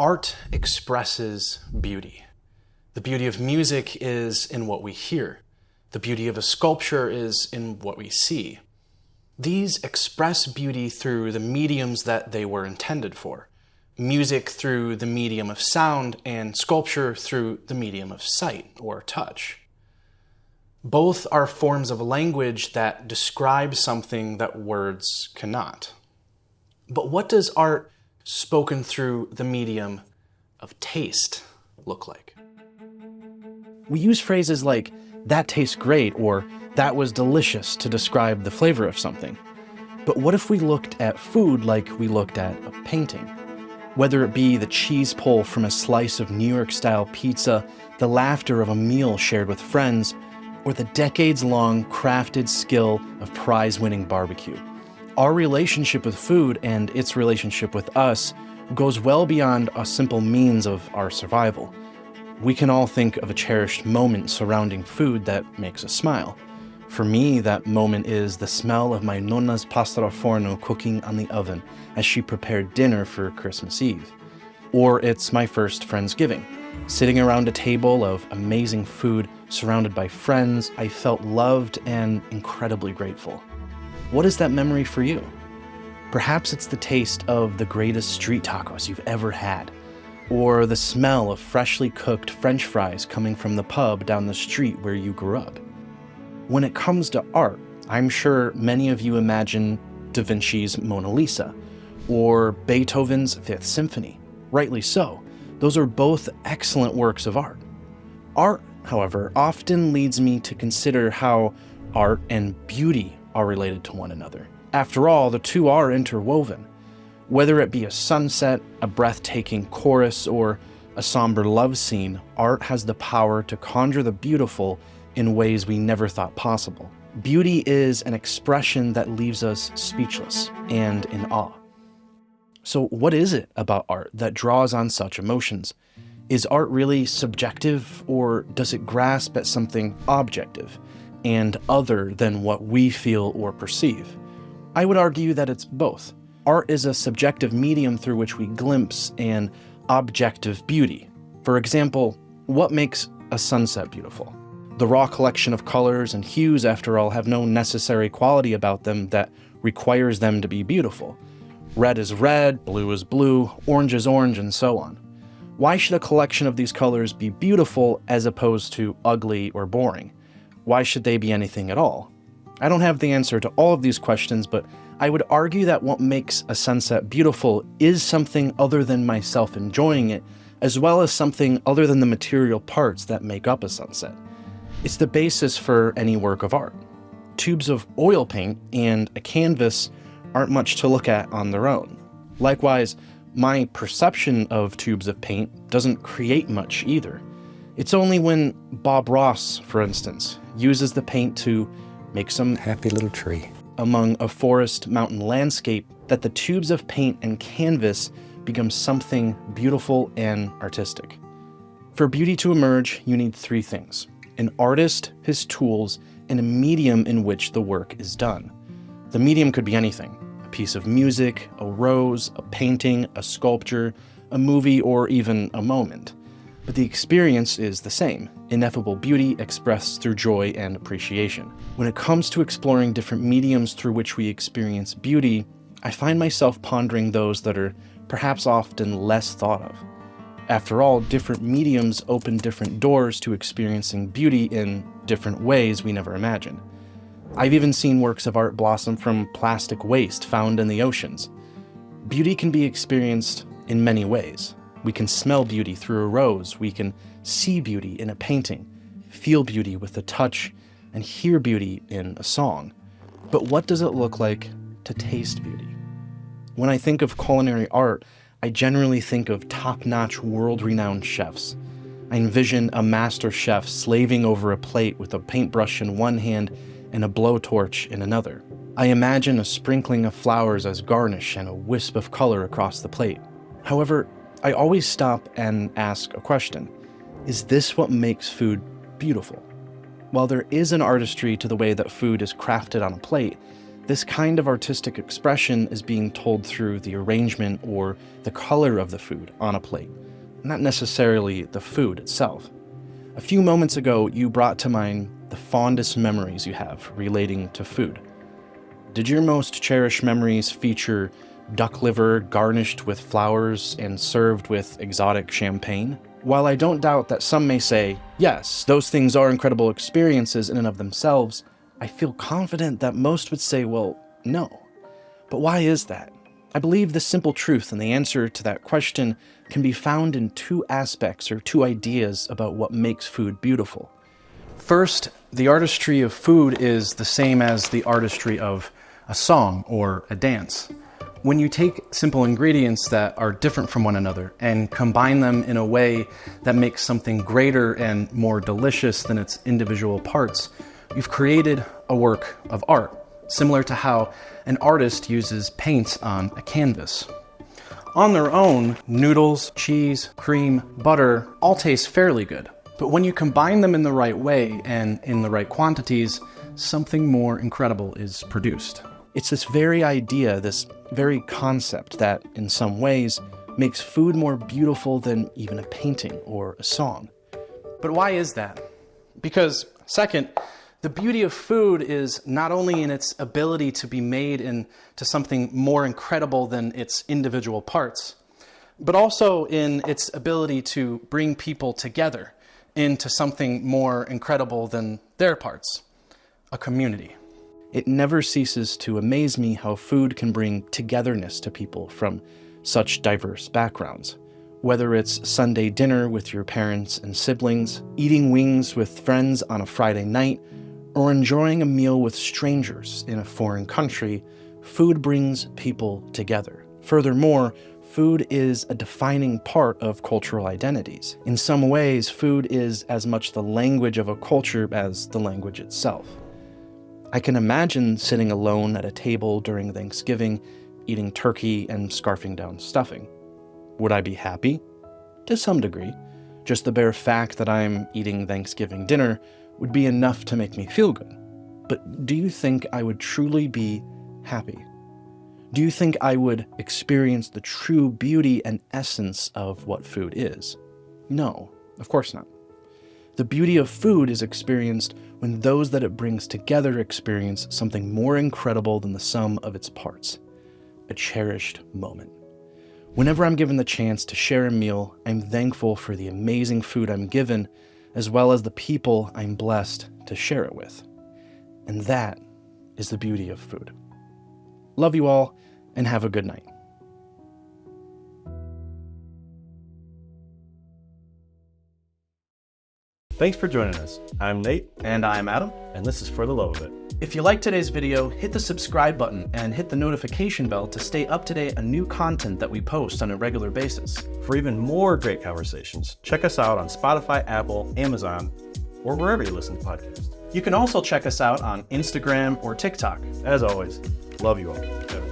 Art expresses beauty. The beauty of music is in what we hear. The beauty of a sculpture is in what we see. These express beauty through the mediums that they were intended for. Music through the medium of sound, and sculpture through the medium of sight or touch. Both are forms of language that describe something that words cannot. But what does art spoken through the medium of taste look like? We use phrases like, "that tastes great," or "that was delicious" to describe the flavor of something. But what if we looked at food like we looked at a painting? Whether it be the cheese pull from a slice of New York-style pizza, the laughter of a meal shared with friends, or the decades-long crafted skill of prize-winning barbecue. Our relationship with food and its relationship with us goes well beyond a simple means of our survival. We can all think of a cherished moment surrounding food that makes us smile. For me, that moment is the smell of my nonna's pasta al forno cooking on the oven as she prepared dinner for Christmas Eve. Or it's my first Friendsgiving. Sitting around a table of amazing food, surrounded by friends, I felt loved and incredibly grateful. What is that memory for you? Perhaps it's the taste of the greatest street tacos you've ever had, or the smell of freshly cooked French fries coming from the pub down the street where you grew up. When it comes to art, I'm sure many of you imagine Da Vinci's Mona Lisa, or Beethoven's Fifth Symphony. Rightly so. Those are both excellent works of art. Art, however, often leads me to consider how art and beauty are related to one another. After all, the two are interwoven. Whether it be a sunset, a breathtaking chorus, or a somber love scene, art has the power to conjure the beautiful in ways we never thought possible. Beauty is an expression that leaves us speechless and in awe. So what is it about art that draws on such emotions? Is art really subjective, or does it grasp at something objective and other than what we feel or perceive? I would argue that it's both. Art is a subjective medium through which we glimpse an objective beauty. For example, what makes a sunset beautiful? The raw collection of colors and hues, after all, have no necessary quality about them that requires them to be beautiful. Red is red, blue is blue, orange is orange, and so on. Why should a collection of these colors be beautiful as opposed to ugly or boring? Why should they be anything at all? I don't have the answer to all of these questions, but I would argue that what makes a sunset beautiful is something other than myself enjoying it, as well as something other than the material parts that make up a sunset. It's the basis for any work of art. Tubes of oil paint and a canvas aren't much to look at on their own. Likewise, my perception of tubes of paint doesn't create much either. It's only when Bob Ross, for instance, uses the paint to make some happy little tree among a forest mountain landscape that the tubes of paint and canvas become something beautiful and artistic. For beauty to emerge, you need three things: an artist, his tools, and a medium in which the work is done. The medium could be anything: a piece of music, a rose, a painting, a sculpture, a movie, or even a moment. But the experience is the same: ineffable beauty expressed through joy and appreciation. When it comes to exploring different mediums through which we experience beauty, I find myself pondering those that are perhaps often less thought of. After all, different mediums open different doors to experiencing beauty in different ways we never imagined. I've even seen works of art blossom from plastic waste found in the oceans. Beauty can be experienced in many ways. We can smell beauty through a rose, we can see beauty in a painting, feel beauty with a touch, and hear beauty in a song. But what does it look like to taste beauty? When I think of culinary art, I generally think of top-notch, world-renowned chefs. I envision a master chef slaving over a plate with a paintbrush in one hand and a blowtorch in another. I imagine a sprinkling of flowers as garnish and a wisp of color across the plate. However, I always stop and ask a question: is this what makes food beautiful? While there is an artistry to the way that food is crafted on a plate, This kind of artistic expression is being told through the arrangement or the color of the food on a plate, not necessarily the food itself. A few moments ago, you brought to mind the fondest memories you have relating to food. Did your most cherished memories feature duck liver garnished with flowers and served with exotic champagne? While I don't doubt that some may say, yes, those things are incredible experiences in and of themselves, I feel confident that most would say, well, no. But why is that? I believe the simple truth and the answer to that question can be found in two aspects or two ideas about what makes food beautiful. First, the artistry of food is the same as the artistry of a song or a dance. When you take simple ingredients that are different from one another and combine them in a way that makes something greater and more delicious than its individual parts, you've created a work of art, similar to how an artist uses paint on a canvas. On their own, noodles, cheese, cream, butter all taste fairly good. But when you combine them in the right way and in the right quantities, something more incredible is produced. It's this very idea, this very concept that, in some ways, makes food more beautiful than even a painting or a song. But why is that? Because, second, the beauty of food is not only in its ability to be made into something more incredible than its individual parts, but also in its ability to bring people together into something more incredible than their parts, a community. It never ceases to amaze me how food can bring togetherness to people from such diverse backgrounds. Whether it's Sunday dinner with your parents and siblings, eating wings with friends on a Friday night, or enjoying a meal with strangers in a foreign country, food brings people together. Furthermore, food is a defining part of cultural identities. In some ways, food is as much the language of a culture as the language itself. I can imagine sitting alone at a table during Thanksgiving, eating turkey and scarfing down stuffing. Would I be happy? To some degree. Just the bare fact that I'm eating Thanksgiving dinner would be enough to make me feel good. But do you think I would truly be happy? Do you think I would experience the true beauty and essence of what food is? No, of course not. The beauty of food is experienced when those that it brings together experience something more incredible than the sum of its parts, a cherished moment. Whenever I'm given the chance to share a meal, I'm thankful for the amazing food I'm given, as well as the people I'm blessed to share it with. And that is the beauty of food. Love you all, and have a good night. Thanks for joining us. I'm Nate. And I'm Adam. And this is For the Love of It. If you liked today's video, hit the subscribe button and hit the notification bell to stay up to date on new content that we post on a regular basis. For even more great conversations, check us out on Spotify, Apple, Amazon, or wherever you listen to podcasts. You can also check us out on Instagram or TikTok. As always, love you all.